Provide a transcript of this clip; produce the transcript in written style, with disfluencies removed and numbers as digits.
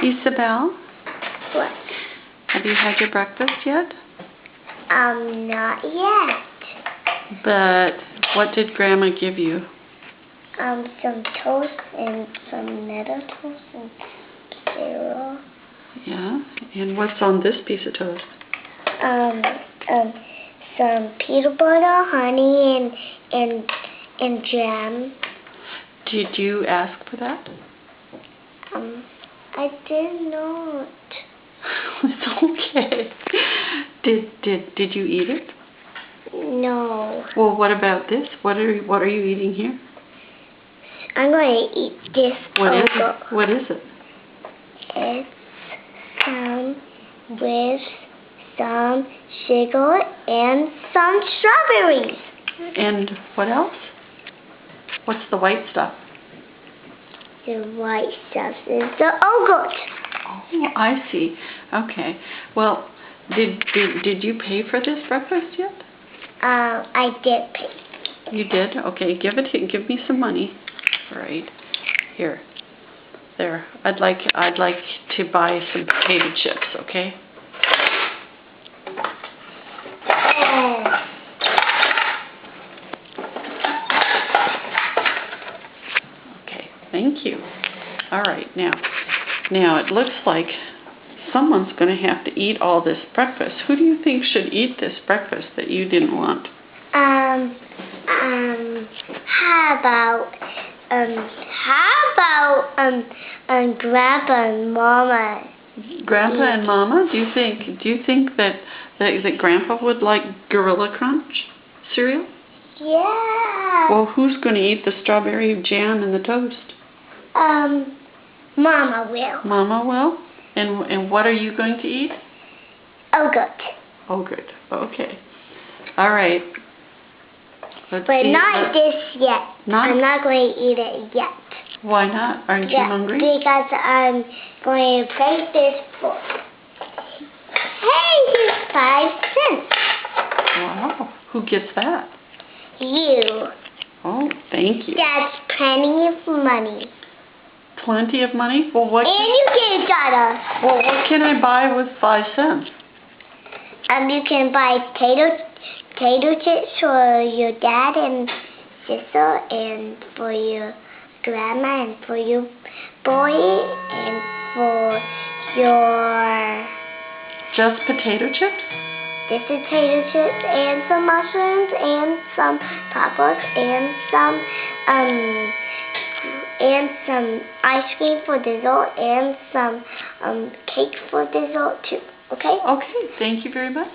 Isabel, What? have you had your breakfast yet? Not yet. But what did Grandma give you? Some toast and some nettle toast and cereal. Yeah, and what's on this piece of toast? Some peanut butter, honey, and jam. Did you ask for that? I did not. It's okay. Did you eat it? No. Well, what about this? What are you eating here? I'm going to eat this. What is it? What is it? It's with some sugar and some strawberries. And what else? What's the white stuff? The white stuff is the yogurt. Oh, I see. Okay. Well, did you pay for this breakfast yet? I did pay. You did? Okay. Give me some money. All right. Here. There. I'd like to buy some potato chips. Okay. Okay. Thank you. All right. Now it looks like someone's going to have to eat all this breakfast. Who do you think should eat this breakfast that you didn't want? How about Grandpa and Mama? Grandpa and Mama? Do you think that Grandpa would like Gorilla Crunch cereal? Yeah. Well, who's going to eat the strawberry jam and the toast? Mama will. Mama will? And what are you going to eat? Yogurt. Yogurt. Okay. All right. Let's But see. not this yet. I'm not going to eat it yet. Why not? Aren't you hungry? Because I'm going to pay this for. Hey, here's 5 cents. Wow. Who gets that? You. Oh, thank you. That's plenty of money. Plenty of money? Well, what? And you get a dollar. Well, what can I buy with 5 cents? You can buy potato chips for your dad and sister, and for your grandma, and for your boy, and for your. Just potato chips? Just potato chips and some mushrooms and some poppers and some ice cream for dessert and some cake for dessert too. Okay? Okay, thank you very much.